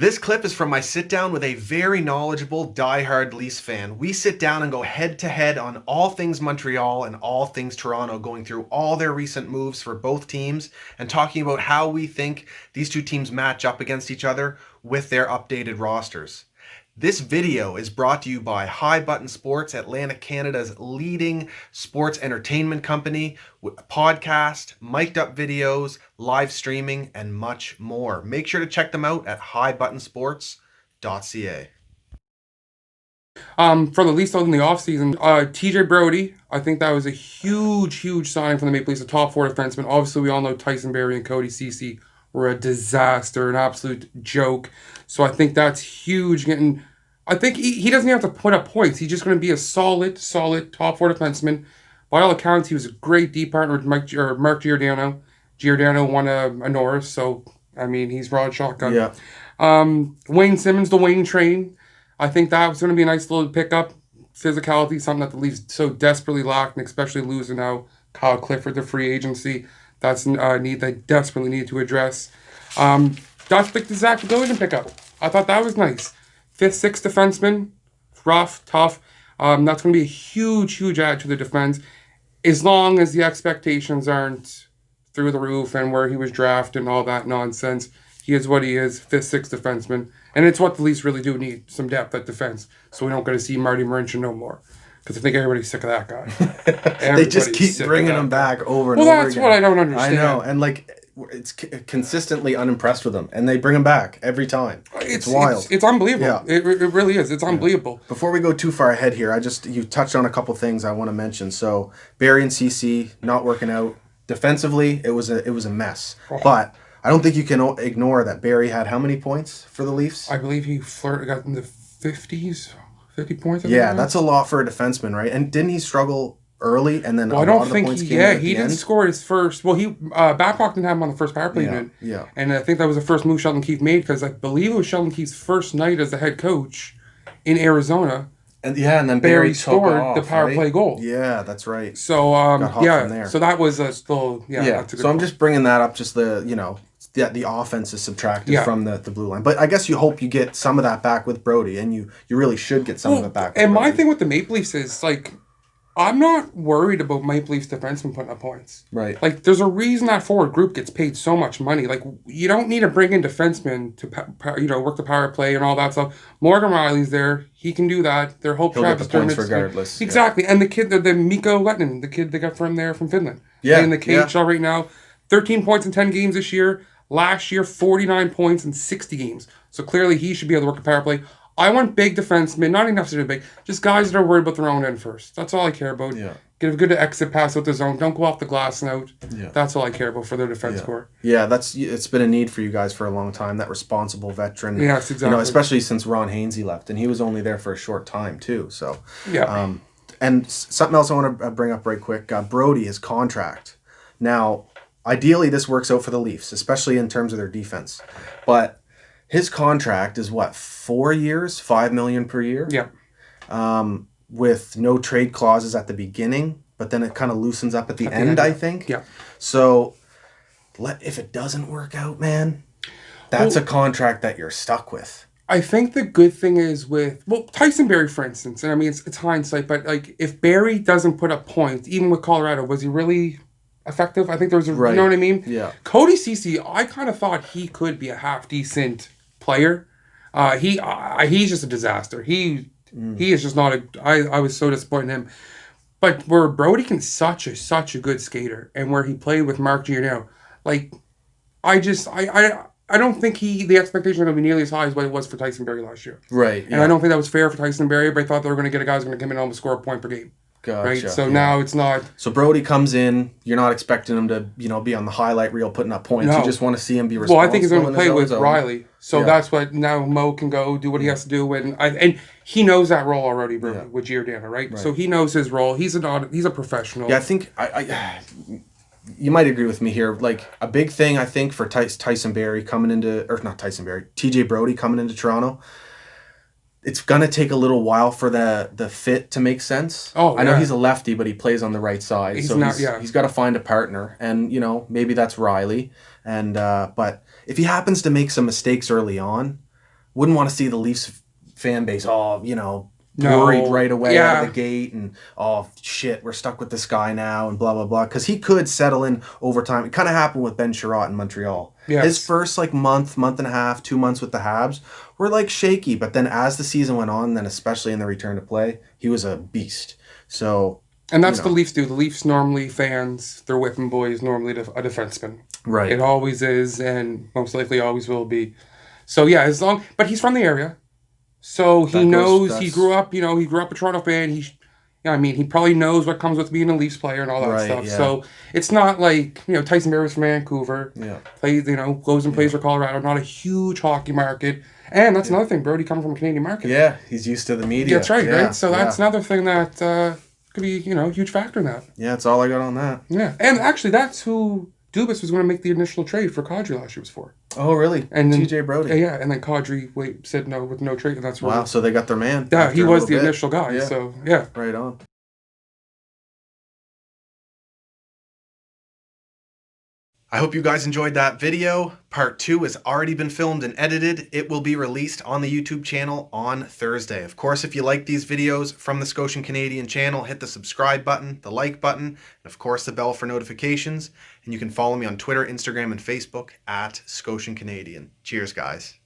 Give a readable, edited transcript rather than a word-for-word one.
This clip is from my sit down with a very knowledgeable diehard Leafs fan. We sit down and go head to head on all things Montreal and all things Toronto, going through all their recent moves for both teams and talking about how we think these two teams match up against each other with their updated rosters. This video is brought to you by High Button Sports, Atlantic Canada's leading sports entertainment company, with a podcast, mic'd up videos, live streaming, and much more. Make sure to check them out at hightbuttonsports.ca. For the Leafs in the offseason, TJ Brodie, I think that was a huge signing from the Maple Leafs, a top four defenseman. Obviously, we all know Tyson Barrie and Cody Ceci were a disaster, an absolute joke. So I think that's huge. I think he doesn't have to put up points. He's just going to be a solid top four defenseman. By all accounts, he was a great D partner with Mark Giordano. Giordano won a Norris, so I mean he's rod shotgun. Yeah. Wayne Simmons, the Wayne train. I think that was going to be a nice little pickup. Physicality, something that the Leafs so desperately lacked, and especially losing now Kyle Clifford to free agency. That's a need they desperately need to address. Dutch picked the Zach Bogosian pickup. I thought that was nice. Fifth, sixth defenseman, rough, tough. That's going to be a huge add to the defense, as long as the expectations aren't through the roof and where he was drafted and all that nonsense. He is what he is, fifth, sixth defenseman. And it's what the Leafs really do need, some depth at defense, so we don't get to see Marty Marincin no more. Because I think everybody's sick of that guy. They just keep bringing him back over and over again. Well, that's what I don't understand. I know, and it's consistently unimpressed with him, and they bring him back every time. It's wild. It's unbelievable. Yeah. It really is. It's unbelievable. Before we go too far ahead here, you touched on a couple things I want to mention. So Barrie and CC not working out defensively. It was a mess, but I don't think you can ignore that Barrie had how many points for the Leafs? I believe he got in the 50s, 50 points. Yeah, that's a lot for a defenseman, right? And didn't he struggle early and then well, a I don't lot of the think points he, came yeah, at he the didn't end? score his first. Well, Babcock didn't have him on the first power play unit. Yeah. And I think that was the first move Sheldon Keefe made because I believe it was Sheldon Keefe's first night as the head coach in Arizona. And then Barrie scored the power play goal. Yeah, that's right. So Got hot from there. so that was a still that's a good So I'm point. just bringing that up, just the offense is subtracted from the blue line. But I guess you hope you get some of that back with Brodie, and you really should get some of it back with And Brodie. my thing with the Maple Leafs is, I'm not worried about Maple Leafs defensemen putting up points. Right. There's a reason that forward group gets paid so much money. You don't need to bring in defensemen to work the power play and all that stuff. Morgan Riley's there. He can do that. Their hope He'll get the Travis points regardless. Exactly. And the kid, the Mikko Lehtinen, the kid they got from Finland. Yeah. In the KHL right now. 13 points in 10 games this year. Last year, 49 points in 60 games. So clearly he should be able to work the power play. I want big defensemen, not enough to big, just guys that are worried about their own end first. That's all I care about. Yeah. Get a good exit pass out the zone. Don't go off the glass and out. Yeah. That's all I care about for their defense core. Yeah, it's been a need for you guys for a long time. That responsible veteran. Yes, exactly. Especially since Ron Hainsey left, and he was only there for a short time too. So Yeah. And something else I want to bring up right quick. Brodie, his contract. Now, ideally, this works out for the Leafs, especially in terms of their defense. But his contract is what, 4 years, $5 million per year. Yeah. With no trade clauses at the beginning, but then it kind of loosens up at the end, I think. Yeah. So, if it doesn't work out, man, that's a contract that you're stuck with. I think the good thing is with Tyson Barrie, for instance, and I mean it's hindsight, but if Barrie doesn't put up points, even with Colorado, was he really effective? I think there was you know what I mean? Yeah. Cody Ceci, I kind of thought he could be a half decent player. He's just a disaster. He is just not I was so disappointed in him. But where Brodie can such a good skater, and where he played with Mark Giordano, I don't think the expectations are going to be nearly as high as what it was for Tyson Barrie last year. Right. And I don't think that was fair for Tyson Barrie, but I thought they were going to get a guy who's going to come in and almost score a point per game. Gotcha. Right? So now it's not. So Brodie comes in. You're not expecting him to, be on the highlight reel putting up points. No. You just want to see him be responsible. Well, I think he's going to in play his own with zone. Riley. So that's what now Mo can go do what he has to do, and he knows that role already, Brodie, with Giordano, right? So he knows his role. He's a professional. Yeah, I think you might agree with me here. A big thing I think for Tyson Barrie TJ Brodie coming into Toronto, it's gonna take a little while for the fit to make sense. Oh, I know yeah. he's a lefty, but he plays on the right side, he's got to find a partner, and maybe that's Riley. And but if he happens to make some mistakes early on, wouldn't want to see the Leafs fan base all, worried No, right away out of the yeah, gate and, oh shit, we're stuck with this guy now and blah blah blah, because he could settle in over time. It kind of happened with Ben Sherratt in Montreal. His yes. first like month and a half, 2 months with the Habs were like shaky, but then as the season went on, then especially in the return to play, he was a beast. So, And you that's what the know, Leafs do. The Leafs normally fans, their whipping boy is normally a defenseman. right. It always is, and most likely always will be. So yeah, as long, but he's from the area, so he That goes, knows. He grew that's up, he grew up a Toronto fan. Yeah, I mean, he probably knows what comes with being a Leafs player and all that right, stuff. yeah. So it's not like Tyson Berry's from Vancouver, Yeah. plays, goes and Yeah. plays for Colorado. Not a huge hockey market, and that's Yeah. another thing. Brodie coming from a Canadian market. Yeah, he's used to the That's media. right, right. Yeah, So that's yeah. another thing that could be a huge factor in that. Yeah, that's all I got on that. Yeah, and actually, that's who Dubas was going to make the initial trade for Kadri last year was for, Oh, really? and then TJ yeah, Brodie. yeah, and then Kadri said no with no trade, and that's Wow, where so they got their man yeah he after a was little the bit. initial guy. Yeah, So yeah, right on. I hope you guys enjoyed that video. Part 2 has already been filmed and edited. It will be released on the YouTube channel on Thursday. Of course, if you like these videos from the Scotian Canadian channel, hit the subscribe button, the like button, and of course the bell for notifications. And you can follow me on Twitter, Instagram, and Facebook at Scotian Canadian. Cheers, guys.